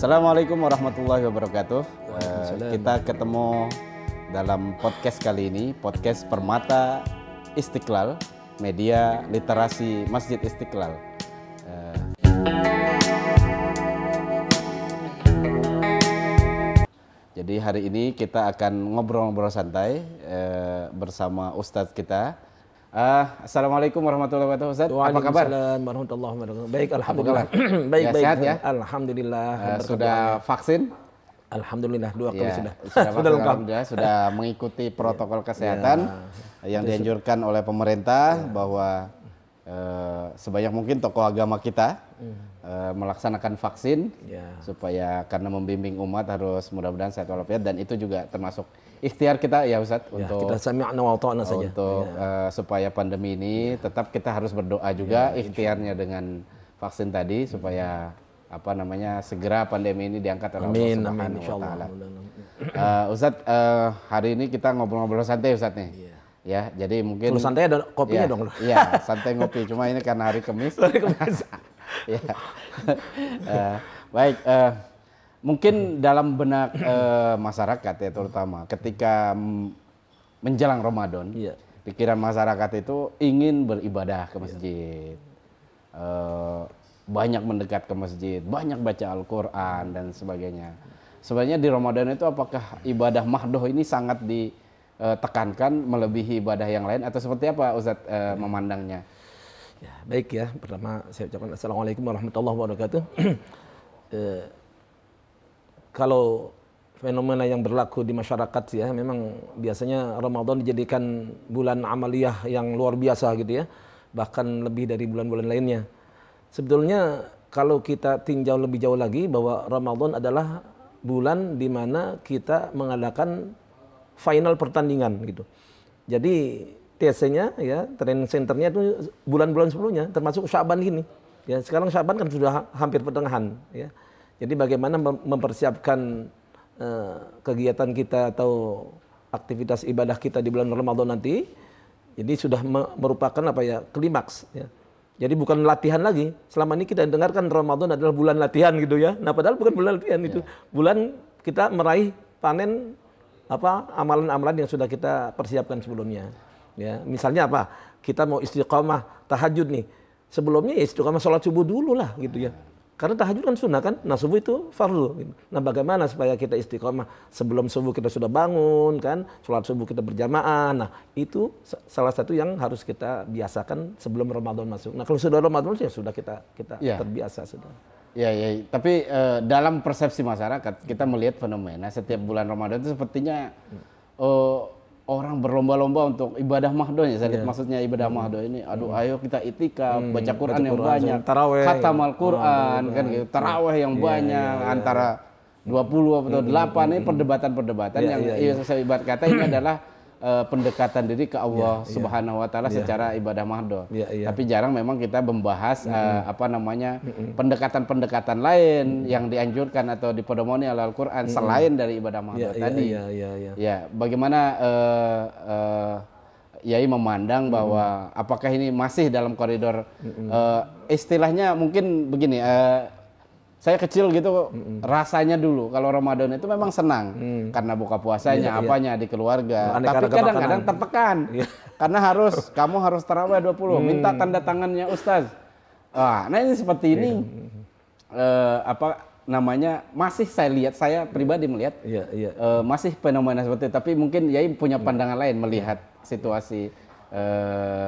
Assalamualaikum warahmatullahi wabarakatuh. Kita ketemu dalam podcast kali ini, podcast Permata Istiqlal, media literasi Masjid Istiqlal. Jadi hari ini kita akan ngobrol-ngobrol santai bersama Ustadz kita. Assalamualaikum warahmatullahi wabarakatuh, Ustaz. Apa kabar? Waalaikumsalam warahmatullahi wabarakatuh. Baik, alhamdulillah. Baik, ya, baik. Sehat ya? Alhamdulillah. Sudah vaksin? Alhamdulillah, 2 kali sudah. Sudah lengkap. Sudah mengikuti protokol kesehatan yang dianjurkan oleh pemerintah bahwa sebanyak mungkin tokoh agama kita melaksanakan vaksin supaya karena membimbing umat harus mudah-mudahan sehat walafiat, dan itu juga termasuk ikhtiar kita ya Ustadz untuk kita sami'na wa ata'na saja untuk supaya pandemi ini tetap kita harus berdoa juga ikhtiarnya dengan vaksin tadi supaya segera pandemi ini diangkat oleh Allah Subhanahu wa taala. Ustadz, hari ini kita ngobrol-ngobrol santai Ustadz nih. Ya, jadi mungkin kalau santai ada kopinya dong. Iya, santai ngopi. Cuma ini karena hari Kamis. Ya. Baik, mungkin dalam benak masyarakat ya, terutama ketika menjelang Ramadan, pikiran masyarakat itu ingin beribadah ke masjid, banyak mendekat ke masjid, banyak baca Al-Quran dan sebagainya. Sebenarnya di Ramadan itu apakah ibadah mahdoh ini sangat ditekankan melebihi ibadah yang lain, atau seperti apa Ustadz memandangnya? Ya, baik ya, pertama saya ucapkan Assalamualaikum warahmatullahi wabarakatuh. Kalau fenomena yang berlaku di masyarakat ya, memang biasanya Ramadan dijadikan bulan amaliyah yang luar biasa gitu ya, bahkan lebih dari bulan-bulan lainnya. Sebetulnya kalau kita tinjau lebih jauh lagi bahwa Ramadan adalah bulan di mana kita mengadakan final pertandingan gitu. Jadi TC-nya ya, training centernya itu bulan-bulan sebelumnya, termasuk Syaban ini. Ya, sekarang Syaban kan sudah hampir pertengahan ya. Jadi bagaimana mempersiapkan kegiatan kita atau aktivitas ibadah kita di bulan Ramadan nanti. Jadi sudah merupakan klimaks ya. Jadi bukan latihan lagi. Selama ini kita dengarkan Ramadan adalah bulan latihan gitu ya. Nah, padahal bukan bulan latihan itu. Bulan kita meraih panen amalan-amalan yang sudah kita persiapkan sebelumnya. Ya, misalnya kita mau istiqomah tahajud nih. Sebelumnya ya istiqomah sholat subuh dulu lah gitu ya. Karena tahajud kan sunnah kan, nah subuh itu fardu. Nah, bagaimana supaya kita istiqomah sebelum subuh kita sudah bangun kan, sholat subuh kita berjamaah. Nah, itu salah satu yang harus kita biasakan sebelum Ramadan masuk. Nah, kalau sudah Ramadan ya sudah kita terbiasa sudah. Ya, tapi dalam persepsi masyarakat kita melihat fenomena setiap bulan Ramadan itu sepertinya orang berlomba-lomba untuk ibadah mahdoh ya. Maksudnya ibadah mahdoh ini, ayo kita itikaf, baca Quran yang banyak, khatam Al-Quran kan gitu, taraweh yang banyak, antara 20 atau 8 ini perdebatan-perdebatan yang saya ibarat kata ini adalah pendekatan diri ke Allah Subhanahu wa taala secara ibadah mahdoh. Tapi jarang memang kita membahas pendekatan-pendekatan lain yang dianjurkan atau dipedomoni oleh Al-Qur'an selain dari ibadah mahdoh tadi. Ya, bagaimana Yai memandang bahwa apakah ini masih dalam koridor istilahnya mungkin begini, saya kecil gitu rasanya dulu kalau Ramadan itu memang senang karena buka puasanya apanya di keluarga, tapi kadang-kadang tertekan karena kamu harus tarawih 20, minta tanda tangannya Ustaz. Nah ini seperti ini masih saya pribadi melihat masih fenomena seperti itu, tapi mungkin Yai punya pandangan lain melihat situasi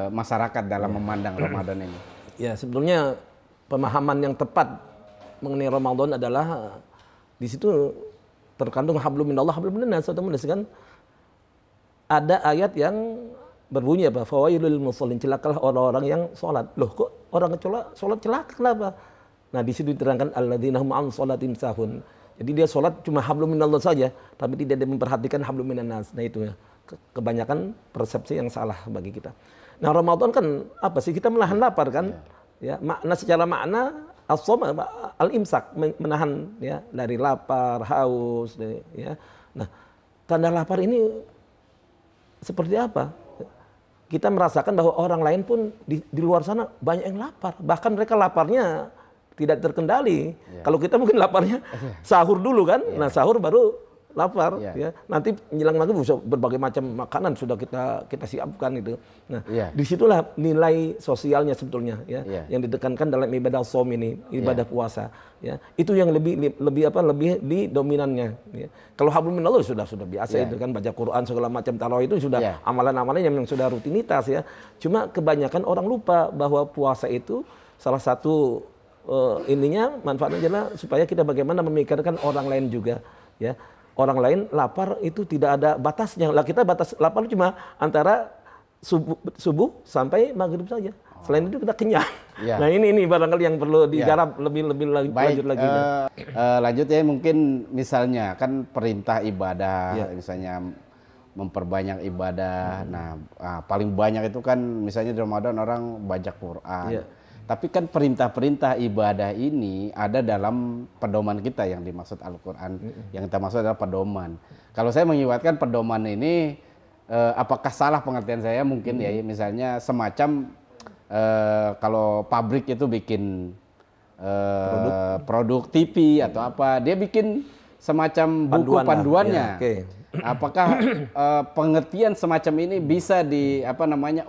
masyarakat dalam memandang Ramadan ini. Ya, sebetulnya pemahaman yang tepat mengenai Ramadan adalah di situ terkandung hablum minallah hablum minannas, kan ada ayat yang berbunyi fawailul musallin, celakalah orang-orang yang sholat. Loh, kok orang sholat celaka kenapa? Nah, di situ diterangkan alladzina hum an sholatim sahun. Jadi dia sholat cuma hablum minallah saja, tapi tidak memperhatikan hablum minannas. Nah, itu ya kebanyakan persepsi yang salah bagi kita. Nah, Ramadan kan apa sih? Kita menahan lapar kan? Ya, secara makna as-shom al-imsak, menahan ya dari lapar, haus ya. Nah, tanda lapar ini seperti apa? Kita merasakan bahwa orang lain pun di luar sana banyak yang lapar. Bahkan mereka laparnya tidak terkendali. Kalau kita mungkin laparnya sahur dulu kan, nah sahur baru lapar, ya. Nanti menjelang maghrib bisa berbagai macam makanan sudah kita siapkan itu. Nah, disitulah nilai sosialnya sebetulnya, ya, yang ditekankan dalam ibadah shaum ini, ibadah puasa, ya. Itu yang lebih di dominannya. Ya. Kalau hablum minallah sudah biasa itu kan, baca Quran segala macam, tarawih itu sudah amalan-amalan yang sudah rutinitas, ya. Cuma kebanyakan orang lupa bahwa puasa itu salah satu manfaatnya adalah supaya kita bagaimana memikirkan orang lain juga, ya. Orang lain lapar itu tidak ada batasnya. Lah kita batas lapar cuma antara subuh sampai maghrib saja. Selain itu kita kenyang. Nah ini barangkali yang perlu digarap lebih lanjut lagi. Lanjut ya, mungkin misalnya kan perintah ibadah, misalnya memperbanyak ibadah. Nah paling banyak itu kan misalnya di Ramadan orang baca Quran. Tapi kan perintah-perintah ibadah ini ada dalam pedoman kita yang dimaksud Al-Quran. Yang kita maksud adalah pedoman. Kalau saya mengibaratkan pedoman ini, apakah salah pengertian saya? Mungkin ya, misalnya semacam kalau pabrik itu bikin produk TV atau apa, dia bikin semacam buku panduannya. Apakah pengertian semacam ini bisa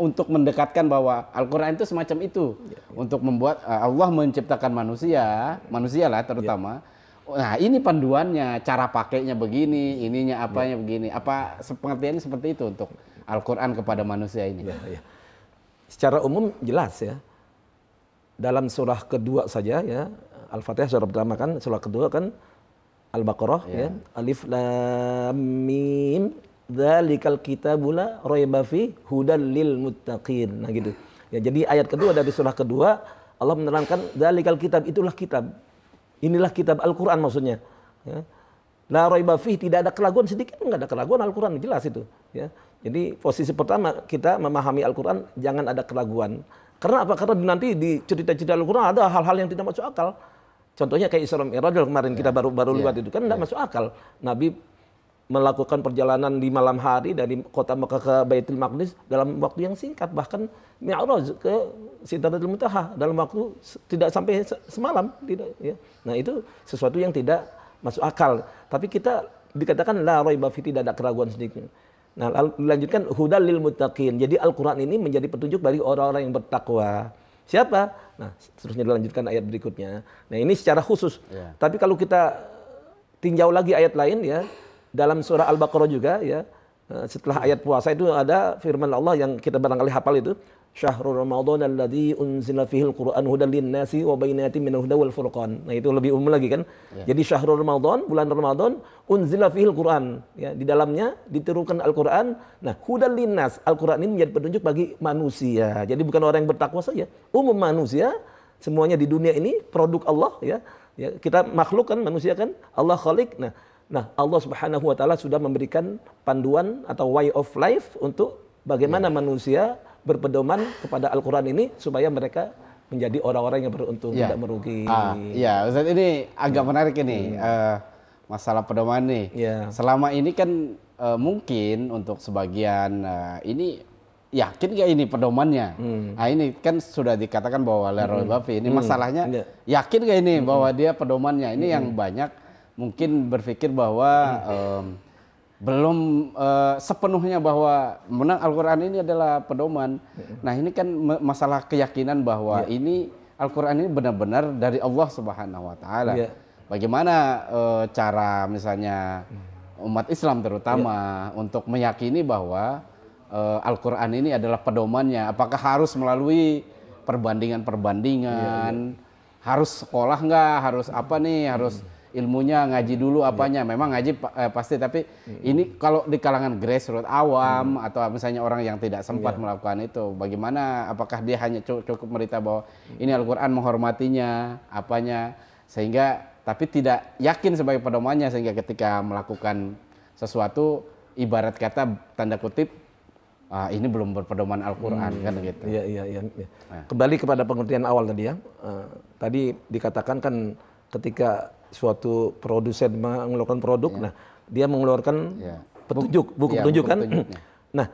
untuk mendekatkan bahwa Al-Quran itu semacam itu, untuk membuat Allah menciptakan manusia lah terutama. Nah ini panduannya, cara pakainya begini, ininya apanya begini. Apa pengertiannya seperti itu untuk Al-Quran kepada manusia ini? Secara umum jelas ya. Dalam surah kedua saja ya, Al-Fatihah surah pertama kan, surah kedua kan Al-Baqarah, ya. Alif Lam Mim dzalikal kitabul la raiba fi hudal lil muttaqin. Nah gitu. Ya, jadi ayat kedua dari surah kedua Allah menerangkan dzalikal kitab, itulah kitab. Inilah kitab Al-Qur'an maksudnya, ya. La raiba fi, tidak ada keraguan sedikit pun, enggak ada keraguan, Al-Qur'an jelas itu, ya. Jadi posisi pertama kita memahami Al-Qur'an jangan ada keraguan. Karena apa? Karena nanti di cerita-cerita Al-Qur'an ada hal-hal yang tidak masuk akal. Contohnya kayak Isra Mi'raj kemarin kita baru lihat itu kan tidak masuk akal. Nabi melakukan perjalanan di malam hari dari kota Mekah ke Baitul Maqdis dalam waktu yang singkat, bahkan Mi'raj ke Sidratul Muntaha dalam waktu tidak sampai semalam, tidak, ya. Nah itu sesuatu yang tidak masuk akal. Tapi kita dikatakan la raiba fi, tidak ada keraguan sedikit. Nah dilanjutkan hudal lil muttaqin. Jadi Al-Qur'an ini menjadi petunjuk bagi orang-orang yang bertakwa. Siapa? Nah, seterusnya dilanjutkan ayat berikutnya. Nah, ini secara khusus. Tapi kalau kita tinjau lagi ayat lain ya, dalam surah Al-Baqarah juga ya, setelah ayat puasa itu ada firman Allah yang kita barangkali hafal itu, Syahrul Ramadan alladzi unzila fihil Qur'an hudan lin-nasi wa bayyinatin minal huda wal furqan. Nah, itu lebih umum lagi kan. Jadi Syahrul Ramadan, bulan Ramadan, unzila fihil Qur'an, ya, di dalamnya diturunkan Al-Qur'an. Nah, hudan lin-nas, Al-Qur'an ini menjadi petunjuk bagi manusia. Jadi bukan orang yang bertakwa saja, umum manusia, semuanya di dunia ini produk Allah, ya. Ya, kita makhluk kan, manusia kan, Allah khalik. Nah, Allah Subhanahu wa taala sudah memberikan panduan atau way of life untuk bagaimana manusia berpedoman kepada Al-Quran ini supaya mereka menjadi orang-orang yang beruntung, tidak merugi. Iya, Ustaz, ini agak menarik ini masalah pedoman nih. Selama ini kan mungkin untuk sebagian ini yakin gak ini pedomannya? Nah ini kan sudah dikatakan bahwa la raiba fi. Ini masalahnya yakin gak ini bahwa dia pedomannya? Ini yang banyak mungkin berpikir bahwa belum sepenuhnya bahwa menang Al-Quran ini adalah pedoman. Nah ini kan masalah keyakinan bahwa ini Al-Quran ini benar-benar dari Allah Subhanahu Wa Taala. Bagaimana cara misalnya umat Islam terutama untuk meyakini bahwa Al-Quran ini adalah pedomannya? Apakah harus melalui perbandingan-perbandingan? Harus sekolah nggak? Harus apa nih? Harus ilmunya ngaji dulu apanya, memang ngaji pasti, tapi ini kalau di kalangan grassroots awam atau misalnya orang yang tidak sempat melakukan itu, bagaimana? Apakah dia hanya cukup merita bahwa ini Al-Quran menghormatinya apanya, sehingga tapi tidak yakin sebagai pedomannya, sehingga ketika melakukan sesuatu ibarat kata tanda kutip ini belum berpedoman Al-Quran kan gitu. Iya. Kembali kepada pengertian awal tadi ya. Tadi dikatakan kan ketika suatu produsen mengeluarkan produk, nah dia mengeluarkan petunjuk, buku petunjuk kan. Nah,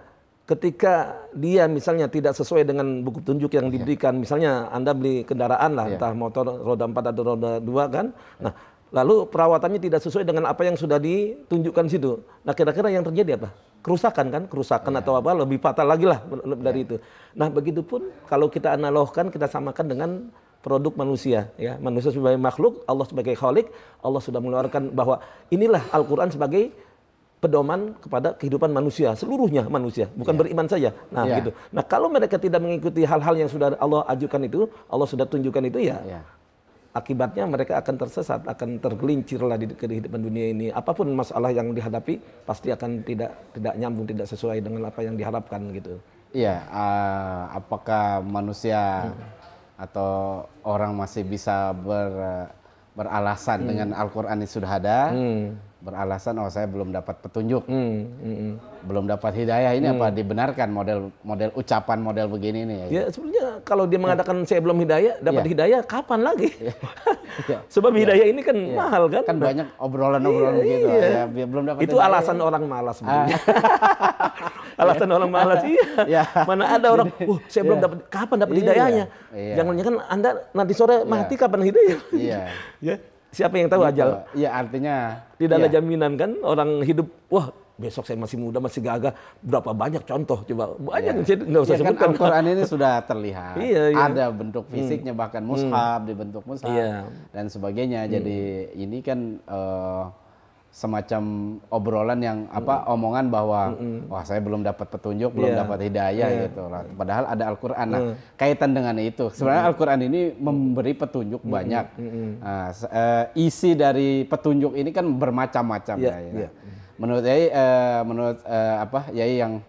ketika dia misalnya tidak sesuai dengan buku petunjuk yang diberikan, misalnya Anda beli kendaraan lah, entah motor roda 4 atau roda 2 kan, nah lalu perawatannya tidak sesuai dengan apa yang sudah ditunjukkan situ. Nah kira-kira yang terjadi apa? Kerusakan atau apa, lebih fatal lagi lah dari itu. Nah begitupun kalau kita analogkan, kita samakan dengan produk manusia, ya. Manusia sebagai makhluk, Allah sebagai khalik, Allah sudah mengeluarkan bahwa inilah Al-Quran sebagai pedoman kepada kehidupan manusia, seluruhnya manusia, bukan beriman saja. Nah, gitu. Nah, kalau mereka tidak mengikuti hal-hal yang sudah Allah ajukan itu, Allah sudah tunjukkan itu, akibatnya mereka akan tersesat, akan tergelincir lah di kehidupan dunia ini. Apapun masalah yang dihadapi, pasti akan tidak nyambung, tidak sesuai dengan apa yang diharapkan gitu. Iya, apakah manusia atau orang masih bisa beralasan dengan Al-Quran yang sudah ada, beralasan saya belum dapat petunjuk, belum dapat hidayah, ini apa dibenarkan model ucapan model begini nih? Ya sebenarnya kalau dia mengatakan saya belum hidayah, dapat hidayah kapan lagi? Sebab hidayah ini kan mahal kan? Kan banyak obrolan-obrolan begitu. Ya, belum dapat itu hidayah. Alasan orang malas sebenarnya. Alasan orang malas, Mana ada orang, saya belum dapat, kapan dapat hidayahnya? Jangan-jangan Anda nanti sore mati kapan hidayah? Ya. Siapa yang tahu ajal? Iya, artinya tidak ada jaminan kan orang hidup. Wah, besok saya masih muda, masih gagah. Berapa banyak contoh coba? Banyak nggak usah sebutkan. Kan Al-Quran ini sudah terlihat. Ada bentuk fisiknya, bahkan mushaf dibentuk mushaf dan sebagainya. Jadi ini kan semacam obrolan yang omongan bahwa wah saya belum dapat petunjuk, belum dapat hidayah gitu lah. Padahal ada Al-Qur'an. Nah, kaitan dengan itu. Sebenarnya Al-Qur'an ini memberi petunjuk banyak. Isi dari petunjuk ini kan bermacam-macam Menurut Yai yang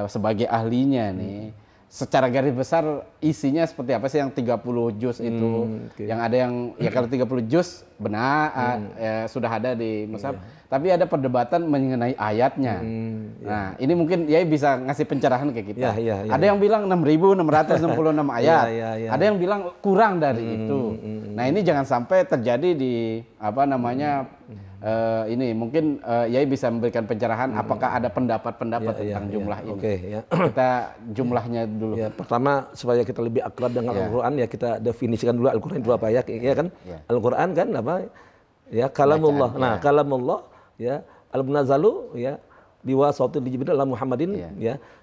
sebagai ahlinya nih, secara garis besar isinya seperti apa sih yang 30 juz itu? Yang ada yang kalau 30 juz benar sudah ada di mushaf, tapi ada perdebatan mengenai ayatnya. Nah, ini mungkin Yai bisa ngasih pencerahan ke kita. Ada yang bilang 6.666 ayat. Ada yang bilang kurang dari itu. Nah, ini jangan sampai terjadi di ini mungkin Yai bisa memberikan pencerahan apakah ada pendapat-pendapat tentang jumlah ini. Kita jumlahnya dulu. Pertama supaya kita lebih akrab dengan Al-Quran, kita definisikan dulu Al-Quran itu apa ya kan? Al-Quran kan apa? Ya kalamullah. Nah, kalamullah al-munazzalu biwasati Jibril ala Muhammadin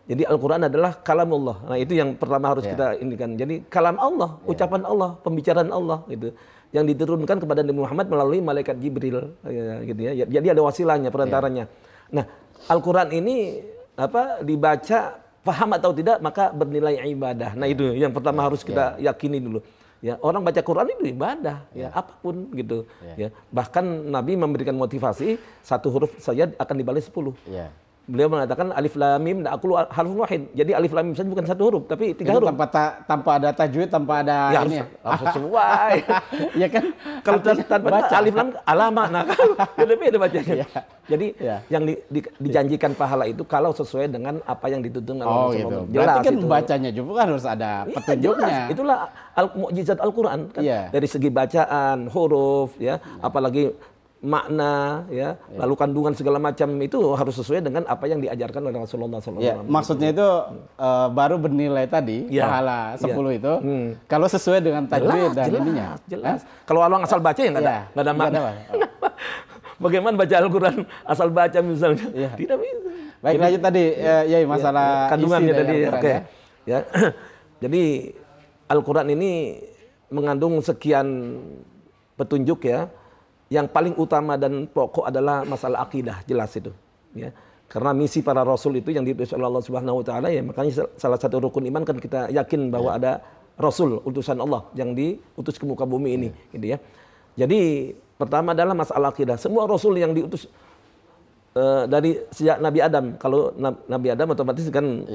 Jadi Al-Quran adalah kalamullah. Nah, itu yang pertama harus kita indikan. Jadi kalam Allah, ucapan Allah, pembicaraan Allah gitu. Yang diturunkan kepada Nabi Muhammad melalui malaikat Jibril gitu ya. Jadi ada wasilahnya, perantaranya. Nah, Al-Quran ini dibaca paham atau tidak maka bernilai ibadah. Nah, itu yang pertama harus kita yakini dulu. Ya, orang baca Quran itu ibadah, apapun gitu. Bahkan Nabi memberikan motivasi, satu huruf saja akan dibalas 10. Beliau mengatakan alif lam mim la aqulu harfun wahid. Jadi alif lam mim saja bukan satu huruf, tapi 3 huruf. Tanpa ada tajwid, tanpa ada ini harus sesuai. Ya kan? Kalau tanpa alif lam alama, nah beda bacanya. Jadi yang dijanjikan pahala itu kalau sesuai dengan apa yang dituntut oleh Rasulullah. Berarti kan bacanya juga kan harus ada petunjuknya. Itulah mukjizat Al-Quran kan. Dari segi bacaan, huruf, apalagi makna, lalu kandungan segala macam itu harus sesuai dengan apa yang diajarkan oleh Rasulullah SAW. Maksudnya itu baru bernilai tadi pahala 10 itu kalau sesuai dengan tajwid dan ininya. Jelas. Kalau orang asal baca ya nggak ada makna. Bagaimana baca Al-Quran asal baca misalnya? Tidak bisa. Baik, lanjut tadi masalah kandungannya tadi. Jadi Al-Quran ini mengandung sekian petunjuk Yang paling utama dan pokok adalah masalah akidah, jelas itu. Karena misi para rasul itu yang diutus oleh Allah Subhanahu wa taala, makanya salah satu rukun iman kan kita yakin bahwa ada rasul utusan Allah yang diutus ke muka bumi ini, gitu ya. Jadi pertama adalah masalah akidah. Semua rasul yang diutus dari sejak Nabi Adam, kalau Nabi Adam otomatis kan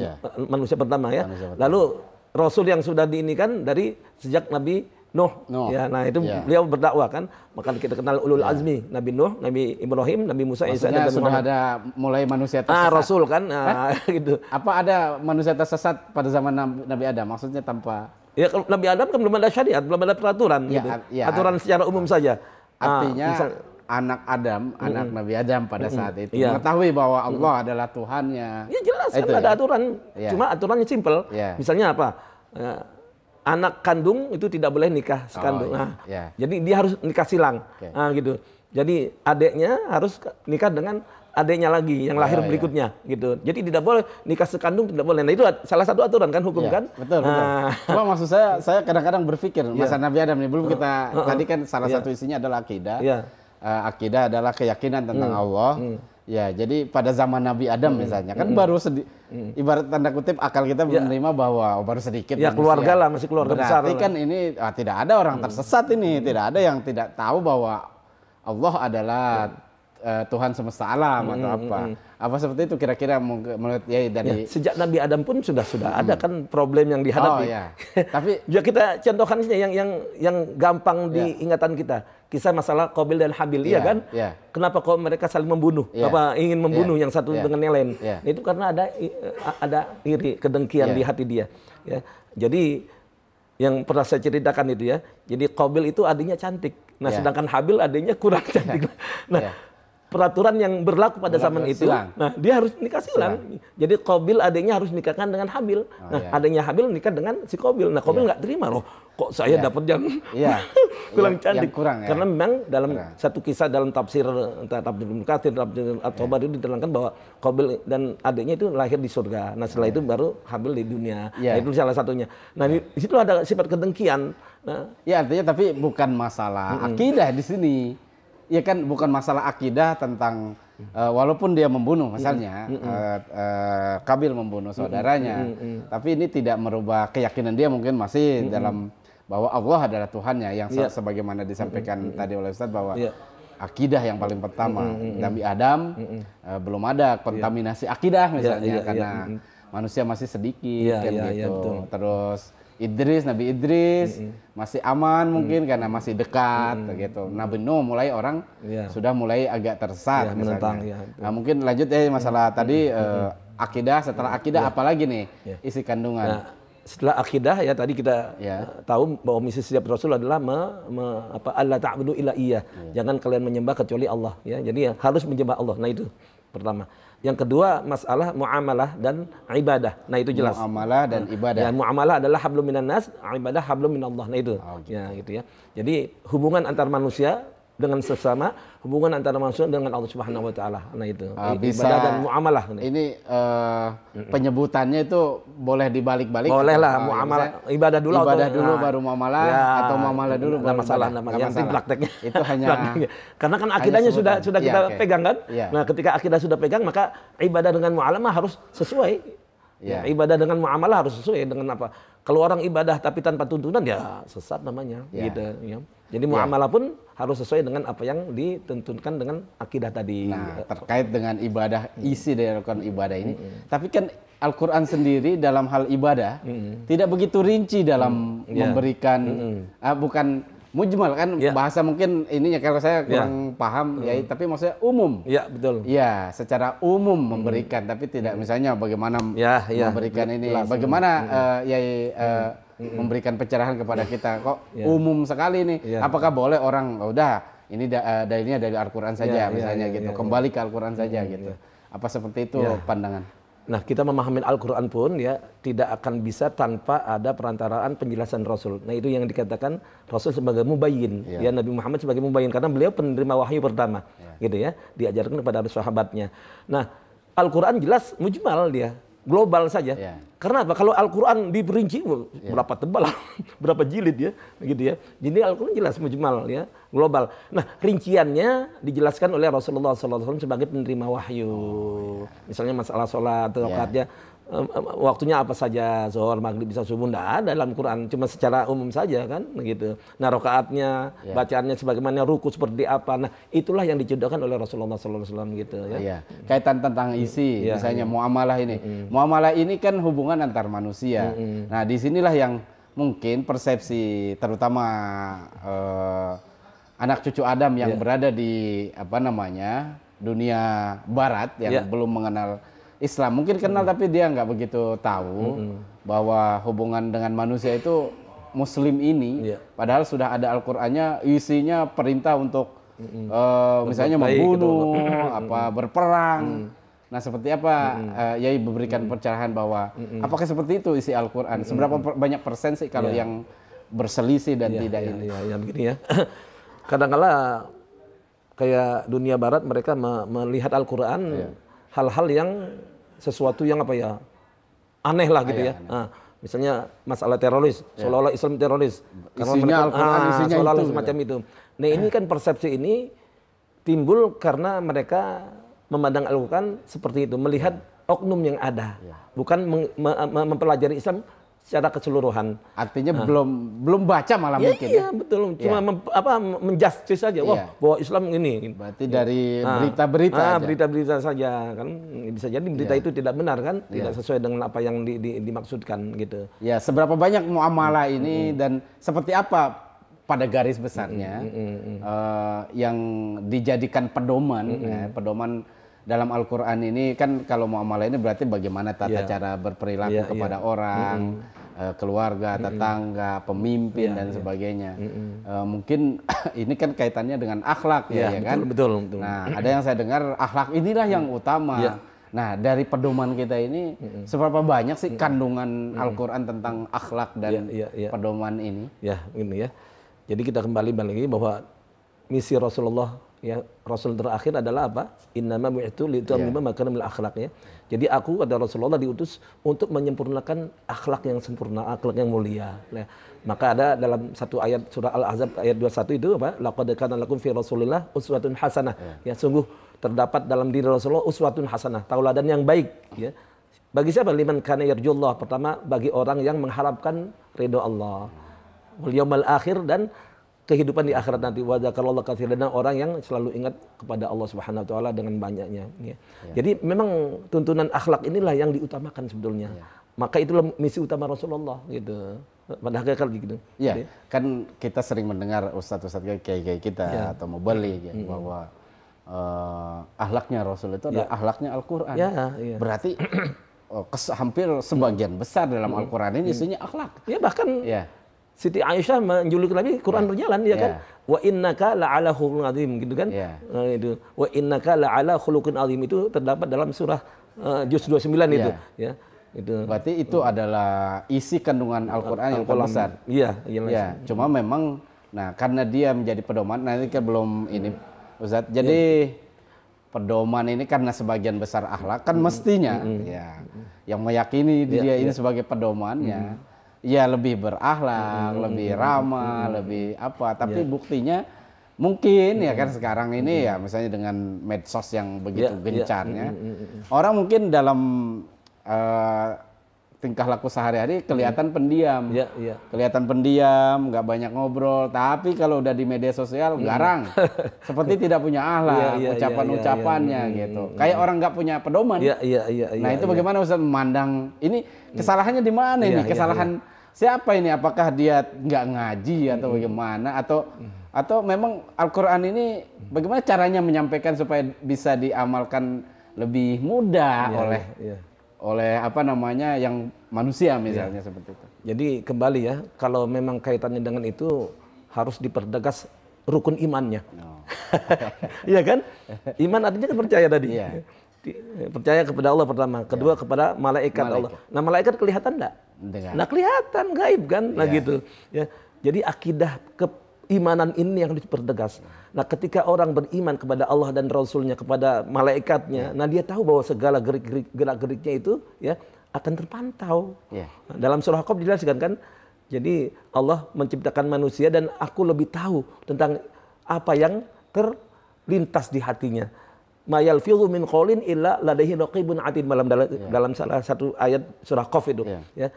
manusia pertama Lalu rasul yang sudah diinikan dari sejak Nabi Nuh. Nah itu beliau berdakwah kan, maka kita kenal ulul azmi, Nabi Nuh, Nabi Ibrahim, Nabi Musa, Isa dan Nabi Muhammad. Sudah ada mulai manusia tersesat. Rasul kan, gitu. Apa ada manusia tersesat pada zaman Nabi Adam? Maksudnya tanpa? Ya kalau Nabi Adam kan belum ada syariat, belum ada peraturan, gitu. Aturan secara umum saja. Artinya anak Adam, anak Nabi Adam pada saat itu mengetahui bahwa Allah adalah Tuhannya. Ya jelas kan itu ada aturan, cuma aturannya simpel. Misalnya apa? Anak kandung itu tidak boleh nikah sekandung. Jadi dia harus nikah silang, gitu. Jadi adiknya harus nikah dengan adiknya lagi yang lahir berikutnya, gitu. Jadi tidak boleh nikah sekandung, tidak boleh. Nah itu salah satu aturan kan hukum kan? Betul. Cuma maksud saya kadang-kadang berpikir masa Nabi Adam nih belum kita tadi kan salah satu isinya adalah akidah. Akidah adalah keyakinan tentang Allah. Ya, jadi pada zaman Nabi Adam misalnya kan baru ibarat tanda kutip akal kita menerima bahwa baru sedikit ya, keluarga lah, masih keluarga besar. Berarti kan ini tidak ada orang tersesat ini, tidak ada yang tidak tahu bahwa Allah adalah Tuhan semesta alam atau apa. Apa seperti itu kira-kira menurut Yai dari sejak Nabi Adam pun sudah ada kan problem yang dihadapi. Tapi ya kita contohkan yang gampang diingatan kita. Kisah masalah Qabil dan Habil, iya kan? Kenapa kok mereka saling membunuh? Apa ingin membunuh yang satu dengan yang lain? Nah, itu karena ada iri, kedengkian di hati dia. Ya. Jadi yang pernah saya ceritakan itu ya. Jadi Qabil itu adiknya cantik. Nah, sedangkan Habil adiknya kurang cantik. Nah, peraturan yang berlaku pada zaman itu, nah dia harus nikah silang. Jadi Qabil adiknya harus nikahkan dengan Habil. Adiknya Habil nikah dengan si Qabil. Nah Qabil nggak terima loh, kok saya dapat yang kurang cantik. Karena memang dalam satu kisah dalam tafsir Tafsir Ibnu Katsir, Tafsir At-Tabari itu diterangkan bahwa Qabil dan adiknya itu lahir di surga. Nah setelah itu baru Habil di dunia. Nah, itu salah satunya. Nah di situ ada sifat kedengkian. Nah, ya artinya tapi bukan masalah akidah di sini. Ya kan bukan masalah akidah tentang walaupun dia membunuh misalnya Qabil membunuh saudaranya, tapi ini tidak merubah keyakinan dia mungkin masih dalam bahwa Allah adalah Tuhannya yang sebagaimana disampaikan tadi oleh Ustadz bahwa akidah yang paling pertama Nabi Adam belum ada kontaminasi akidah misalnya karena manusia masih sedikit kan gitu. Terus Nabi Idris masih aman mungkin karena masih dekat gitu. Nabi Nuh mulai orang sudah mulai agak tersesat misalnya. Nah, mungkin lanjut masalah tadi akidah, setelah akidah apalagi nih isi kandungan. Nah, setelah akidah ya tadi kita tahu bahwa misi setiap Rasul adalah Allah ta'budu illa iya. Jangan kalian menyembah kecuali Allah ya. Jadi harus menyembah Allah. Nah itu pertama. Yang kedua masalah muamalah dan ibadah. Nah itu jelas. Muamalah dan ibadah. Ya, muamalah adalah hablum minan nas, ibadah hablum minallah. Nah itu. Ya gitu ya. Jadi hubungan antar manusia dengan sesama, hubungan antara manusia dengan Allah Subhanahu wa taala. Nah itu. Ibadah dan muamalah. Ini penyebutannya itu boleh dibalik-balik. Boleh lah, muamalah ibadah dulu baru muamalah atau muamalah dulu baru masalah namanya. Yang prakteknya. Itu hanya karena kan akidahnya sudah kita pegang kan. Nah, ketika akidah sudah pegang maka ibadah dengan muamalah harus sesuai. Ya, ibadah dengan muamalah harus sesuai dengan apa? Kalau orang ibadah tapi tanpa tuntunan ya sesat namanya gitu ya. Jadi muamalah pun harus sesuai dengan apa yang ditentukan dengan akidah tadi. Nah, terkait dengan ibadah, isi dari rukun ibadah ini. Tapi kan Al-Quran sendiri dalam hal ibadah tidak begitu rinci dalam memberikan, bukan mujmal kan bahasa mungkin ininya kalau saya kurang paham ya, tapi maksudnya umum. Iya, betul. Iya, secara umum memberikan, tapi tidak misalnya bagaimana memberikan ini, bagaimana memberikan pencerahan kepada kita kok umum sekali nih. Apakah boleh orang udah ini dalilnya dari Al-Qur'an saja misalnya gitu. Kembali ke Al-Qur'an saja gitu. Apa seperti itu pandangan? Nah, kita memahami Al-Qur'an pun ya tidak akan bisa tanpa ada perantaraan penjelasan Rasul. Nah, itu yang dikatakan Rasul sebagai mubayyin, ya Nabi Muhammad sebagai mubayyin karena beliau penerima wahyu pertama. Gitu ya, diajarkan kepada sahabatnya. Nah, Al-Qur'an jelas mujmal dia. Global saja. Karena apa? Kalau Al-Quran diperinci berapa tebal, berapa jilid ya, gitu ya. Jadi Al-Quran jelas mujmal ya, global. Nah, rinciannya dijelaskan oleh Rasulullah SAW sebagai penerima wahyu. Misalnya masalah sholat, rakaatnya, waktunya apa saja, zuhur, maghrib, isya, subuh, enggak ada dalam Quran, cuma secara umum saja kan, gitu. Nah, rakaatnya, bacaannya sebagaimana, ruku seperti apa. Nah, itulah yang dicontohkan oleh Rasulullah SAW gitu ya. Kaitan tentang isi, misalnya muamalah ini. Muamalah ini kan hubungan antar manusia. Nah, disinilah yang mungkin persepsi terutama anak cucu Adam yang berada di dunia Barat yang belum mengenal Islam, mungkin kenal tapi dia nggak begitu tahu bahwa hubungan dengan manusia itu Muslim ini, padahal sudah ada Al-Qur'annya isinya perintah untuk misalnya baik, membunuh, berperang. Nah, seperti apa Yai memberikan pencerahan bahwa apakah seperti itu isi Al-Quran? Seberapa banyak persen sih kalau yang berselisih dan tidak ini? Ya begini ya. Kadang-kala kayak dunia barat mereka melihat Al-Quran hal-hal yang sesuatu yang apa ya aneh lah gitu ya. Nah, misalnya masalah teroris, seolah-olah Islam teroris. Isinya Al-Quran, isinya seolah-olah itu. semacam itu. Nah ini kan persepsi ini timbul karena mereka memandang Al-Quran seperti itu, melihat oknum yang ada, bukan mempelajari Islam secara keseluruhan. Artinya belum baca malah mungkin. Iya betul, cuma menjustice saja. Wah, bahwa Islam ini. Berarti dari berita-berita. Berita-berita saja kan, bisa jadi berita itu tidak benar kan, tidak sesuai dengan apa yang dimaksudkan gitu. Ya, seberapa banyak muamalah ini dan seperti apa pada garis besarnya yang dijadikan pedoman dalam Al-Quran ini kan kalau muamalah ini berarti bagaimana tata cara berperilaku kepada orang, keluarga, tetangga, pemimpin dan sebagainya. Mungkin ini kan kaitannya dengan akhlak ya kan? Betul. Nah, ada yang saya dengar akhlak inilah yang utama. Nah, dari pedoman kita ini seberapa banyak sih kandungan Al-Quran tentang akhlak dan pedoman ini? Ya, ini ya. Jadi kita kembali lagi bahwa misi Rasulullah Rasul terakhir adalah apa? Innama bu'itsu liutammima makarimil akhlaq ya. Jadi aku kata Rasulullah diutus untuk menyempurnakan akhlak yang sempurna, akhlak yang mulia. Nah, maka ada dalam satu ayat surah Al-Ahzab ayat 21 itu apa? Laqad kana lakum fi Rasulillah uswatun hasanah. Ya, sungguh terdapat dalam diri Rasulullah uswatun hasanah, tauladan yang baik ya. Bagi siapa? Liman kana yarjullah. Pertama bagi orang yang mengharapkan ridho Allah. Wal yaumal akhir dan kehidupan di akhirat nanti. Wa dzakarallaha katsiran, dan orang yang selalu ingat kepada Allah Subhanahu wa taala dengan banyaknya ya. Jadi memang tuntunan akhlak inilah yang diutamakan sebetulnya. Maka itulah misi utama Rasulullah gitu. Pada hakikat gitu. Iya, kan kita sering mendengar ustaz-ustaz kiai-kiai kita atau mubalik bahwa akhlaknya Rasul itu adalah akhlaknya Al-Qur'an. Berarti hampir sebagian besar dalam Al-Qur'an ini isinya akhlak. Ya bahkan Siti Aisyah menjuluki Nabi Quran berjalan ya kan. Wa innaka la'ala khuluqin azim gitu kan. Itu wa innaka la'ala khuluqin azim itu terdapat dalam surah juz 29 itu ya. Itu. Berarti itu adalah isi kandungan Al-Qur'an yang terbesar. Iya, cuma memang karena dia menjadi pedoman, nanti kan belum ini Ustaz. Jadi pedoman ini karena sebagian besar akhlak kan mestinya yang meyakini dia ini sebagai pedomannya. Ya lebih berakhlak, lebih ramah, lebih apa. Tapi buktinya mungkin ya kan sekarang ini ya misalnya dengan medsos yang begitu gencarnya, orang mungkin dalam tingkah laku sehari-hari kelihatan pendiam, kelihatan pendiam, nggak banyak ngobrol. Tapi kalau udah di media sosial garang, seperti tidak punya akhlak, ucapan-ucapannya gitu. Kayak orang nggak punya pedoman. Nah itu bagaimana Ustaz memandang ini kesalahannya di mana ini? Kesalahan siapa ini? Apakah dia nggak ngaji atau bagaimana? Atau memang Al-Quran ini bagaimana caranya menyampaikan supaya bisa diamalkan lebih mudah oleh apa namanya yang manusia misalnya seperti itu. Jadi kembali ya, kalau memang kaitannya dengan itu harus dipertegas rukun imannya. Iya kan? Iman artinya kan percaya tadi. Percaya kepada Allah pertama, kedua kepada malaikat Allah. Nah malaikat kelihatan enggak? Nah kelihatan, gaib kan? Nah gitu. Ya. Jadi akidah keimanan ini yang harus dipertegas. Nah ketika orang beriman kepada Allah dan Rasulnya, kepada malaikatnya, nah dia tahu bahwa segala gerak-geriknya itu ya akan terpantau. Nah, dalam surah Qaf dijelaskan kan, jadi Allah menciptakan manusia dan aku lebih tahu tentang apa yang terlintas di hatinya. Ma yalfidhu min qaulin illa ladaihi raqibun atid, dalam salah satu ayat surah Qaf itu. Ya.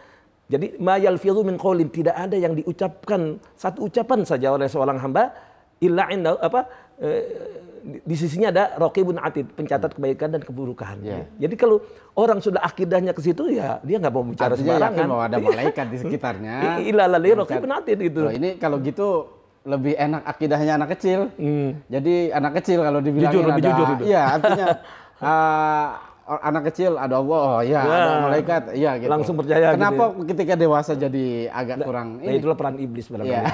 Jadi ma yalfidhu min qaulin, tidak ada yang diucapkan satu ucapan saja oleh seorang hamba illa inda di sisinya ada raqibun atid, pencatat kebaikan dan keburukan. Jadi kalau orang sudah akidahnya ke situ ya dia nggak mau bicara sembarangan. Bahwa ada malaikat di sekitarnya. Illa ladaihi raqibun atid itu. Ini kalau gitu lebih enak akidahnya anak kecil. Jadi anak kecil kalau dibilangin lebih jujur itu. Iya, artinya anak kecil ada Allah, oh ya, ada malaikat, iya gitu. Langsung percaya. Kenapa gitu. ketika dewasa jadi agak kurang Nah, ini? itulah peran iblis barangkali. Iya.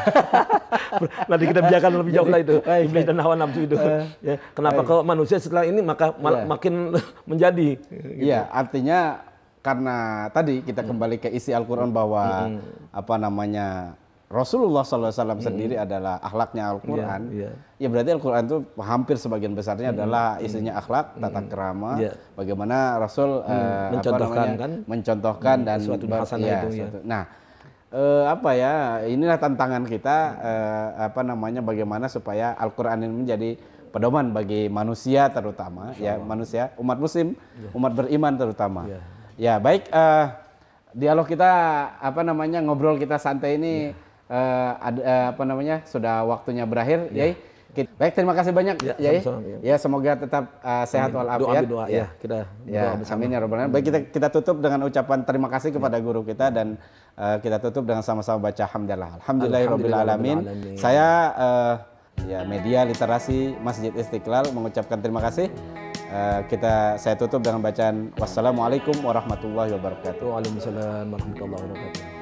Nanti kita bicarakan lebih jauh lah itu. Iblis dan hawa nafsu itu. Ya, kenapa kalau manusia setelah ini maka makin menjadi. Gitu. Iya, artinya karena tadi kita kembali ke isi Al-Quran bahwa apa namanya Rasulullah SAW sendiri adalah akhlaknya Al-Quran. Ya berarti Al-Quran itu hampir sebagian besarnya adalah isinya akhlak, tata krama, bagaimana Rasul mencontohkan dan suatu hasanah itu. Nah, apa ya? Inilah tantangan kita, apa namanya? Bagaimana supaya Al-Quran ini menjadi pedoman bagi manusia terutama, ya manusia, umat Muslim, umat beriman terutama. Ya baik, dialog kita apa namanya ngobrol kita santai ini. Apa namanya sudah waktunya berakhir, Yai. Baik, terima kasih banyak, Yai. Ya, semoga tetap sehat walafiat. Doa, kita doa bersama. Amin ya rabbal alamin. Baik, kita tutup dengan ucapan terima kasih kepada guru kita dan kita tutup dengan sama-sama baca hamdalah. Alhamdulillahirabbil alamin. Saya ya media literasi Masjid Istiqlal mengucapkan terima kasih. Saya tutup dengan bacaan wassalamualaikum warahmatullahi wabarakatuh. Waalaikumsalam warahmatullahi wabarakatuh.